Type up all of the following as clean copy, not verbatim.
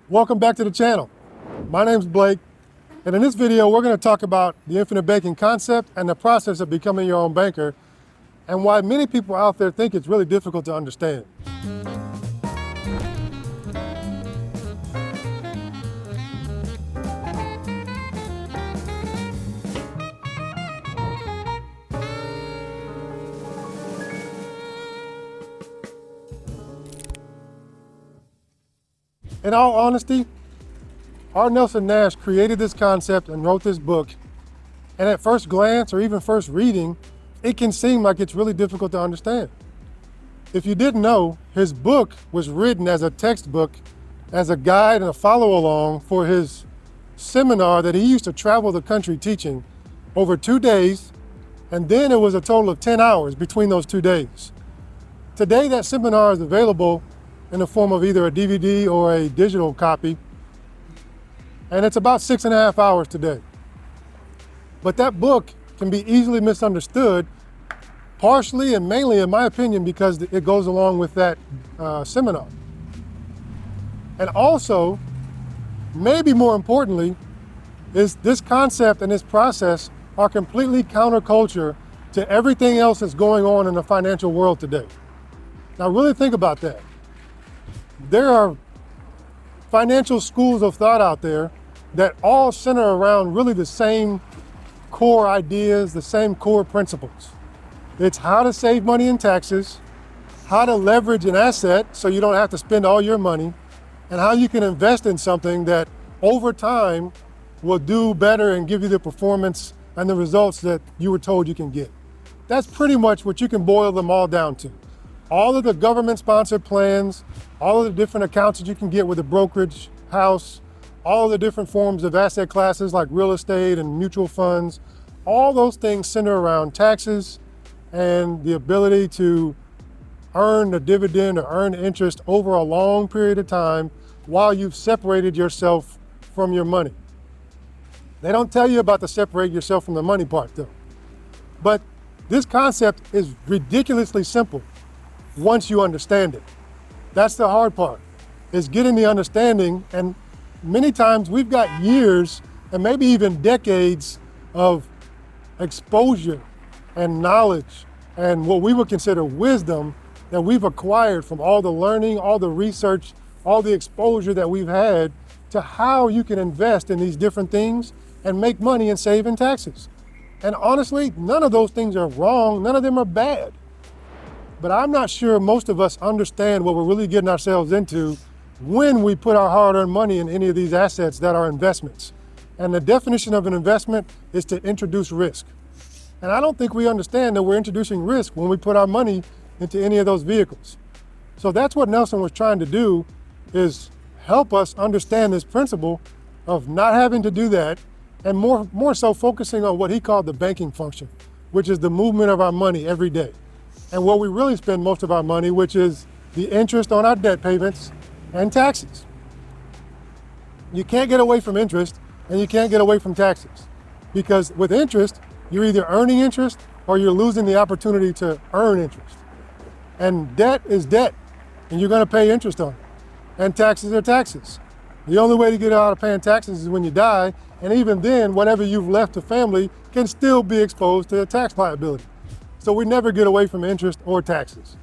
Welcome back to the channel. My name's Blake, and in this video we're going to talk about the infinite banking concept and the process of becoming your own banker, and why many people out there think it's really difficult to understand. In all honesty, R. Nelson Nash created this concept and wrote this book, and at first glance or even first reading, it can seem like it's really difficult to understand. If you didn't know, his book was written as a textbook, as a guide and a follow-along for his seminar that he used to travel the country teaching over 2 days, and then it was a total of 10 hours between those 2 days. Today, that seminar is available in the form of either a DVD or a digital copy, and it's about 6.5 hours today. But that book can be easily misunderstood, partially and mainly, in my opinion, because it goes along with that seminar. And also, maybe more importantly, is this concept and this process are completely counterculture to everything else that's going on in the financial world today. Now really think about that. There are financial schools of thought out there that all center around really the same core ideas, the same core principles. It's how to save money in taxes, how to leverage an asset so you don't have to spend all your money, and how you can invest in something that over time will do better and give you the performance and the results that you were told you can get. That's pretty much what you can boil them all down to. All of the government-sponsored plans, all of the different accounts that you can get with a brokerage house, all of the different forms of asset classes like real estate and mutual funds, all those things center around taxes and the ability to earn a dividend or earn interest over a long period of time while you've separated yourself from your money. They don't tell you about the separate yourself from the money part though. But this concept is ridiculously simple once you understand it. That's the hard part, is getting the understanding, and many times we've got years and maybe even decades of exposure and knowledge and what we would consider wisdom that we've acquired from all the learning, all the research, all the exposure that we've had to how you can invest in these different things and make money and save in taxes. And honestly, none of those things are wrong, none of them are bad. But I'm not sure most of us understand what we're really getting ourselves into when we put our hard-earned money in any of these assets that are investments. And the definition of an investment is to introduce risk. And I don't think we understand that we're introducing risk when we put our money into any of those vehicles. So that's what Nelson was trying to do, is help us understand this principle of not having to do that, and more so focusing on what he called the banking function, which is the movement of our money every day. And where we really spend most of our money, which is the interest on our debt payments and taxes. You can't get away from interest and you can't get away from taxes, because with interest, you're either earning interest or you're losing the opportunity to earn interest. And debt is debt, and you're going to pay interest on it. And taxes are taxes. The only way to get out of paying taxes is when you die, and even then, whatever you've left to family can still be exposed to a tax liability. So we never get away from interest or taxes.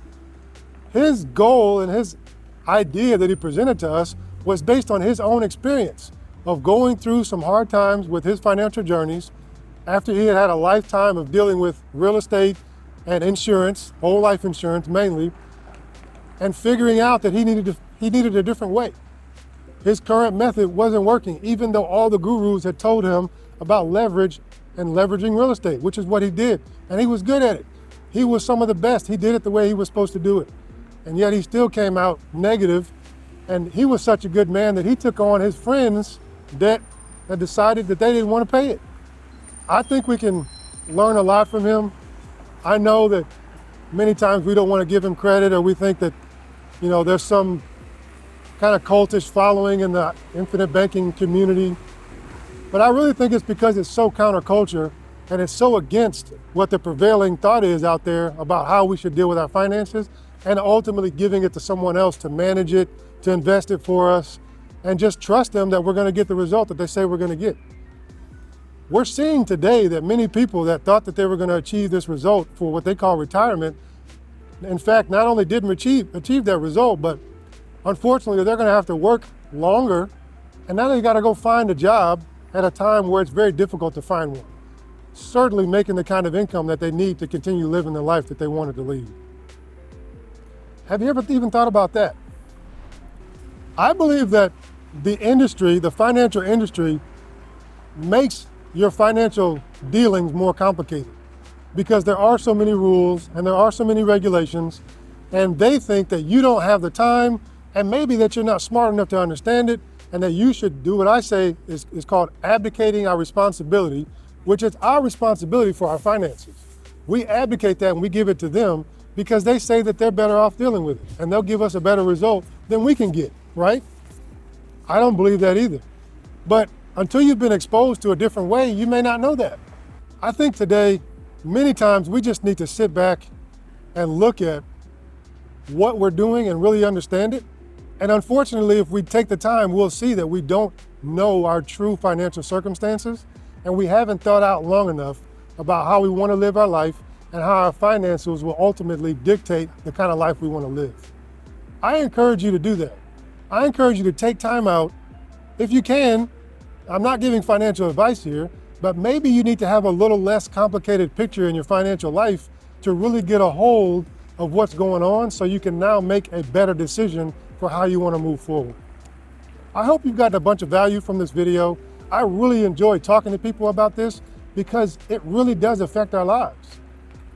His goal and his idea that he presented to us was based on his own experience of going through some hard times with his financial journeys after he had had a lifetime of dealing with real estate and insurance, whole life insurance mainly, and figuring out that he needed a different way. His current method wasn't working, even though all the gurus had told him about leverage and leveraging real estate, which is what he did, and he was good at it. He was some of the best. He did it the way he was supposed to do it. And yet he still came out negative. And he was such a good man that he took on his friends' debt and decided that they didn't want to pay it. I think we can learn a lot from him. I know that many times we don't want to give him credit, or we think that, there's some kind of cultish following in the infinite banking community. But I really think it's because it's so counterculture and it's so against what the prevailing thought is out there about how we should deal with our finances, and ultimately giving it to someone else to manage it, to invest it for us, and just trust them that we're going to get the result that they say we're going to get. We're seeing today that many people that thought that they were going to achieve this result for what they call retirement, in fact, not only didn't achieve that result, but unfortunately, they're going to have to work longer, and now they got to go find a job at a time where it's very difficult to find one, certainly making the kind of income that they need to continue living the life that they wanted to lead. Have you ever even thought about that? I believe that the industry, the financial industry, makes your financial dealings more complicated because there are so many rules and there are so many regulations, and they think that you don't have the time and maybe that you're not smart enough to understand it, and that you should do what I say is called abdicating our responsibility, which is our responsibility for our finances. We abdicate that and we give it to them because they say that they're better off dealing with it and they'll give us a better result than we can get, right? I don't believe that either. But until you've been exposed to a different way, you may not know that. I think today, many times we just need to sit back and look at what we're doing and really understand it. And unfortunately, if we take the time, we'll see that we don't know our true financial circumstances, and we haven't thought out long enough about how we want to live our life and how our finances will ultimately dictate the kind of life we want to live. I encourage you to do that. I encourage you to take time out, if you can. I'm not giving financial advice here, but maybe you need to have a little less complicated picture in your financial life to really get a hold of what's going on so you can now make a better decision for how you want to move forward. I hope you've gotten a bunch of value from this video. I really enjoy talking to people about this because it really does affect our lives.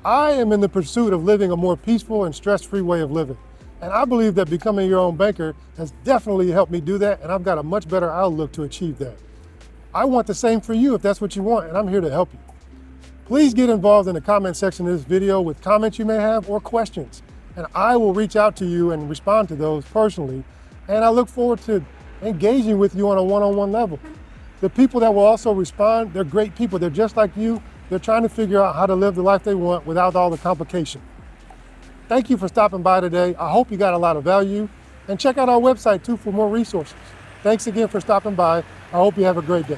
I am in the pursuit of living a more peaceful and stress-free way of living. And I believe that becoming your own banker has definitely helped me do that, and I've got a much better outlook to achieve that. I want the same for you if that's what you want, and I'm here to help you. Please get involved in the comment section of this video with comments you may have or questions, and I will reach out to you and respond to those personally, and I look forward to engaging with you on a one-on-one level. The people that will also respond, they're great people. They're just like you. They're trying to figure out how to live the life they want without all the complication. Thank you for stopping by today. I hope you got a lot of value, and check out our website too for more resources. Thanks again for stopping by. I hope you have a great day.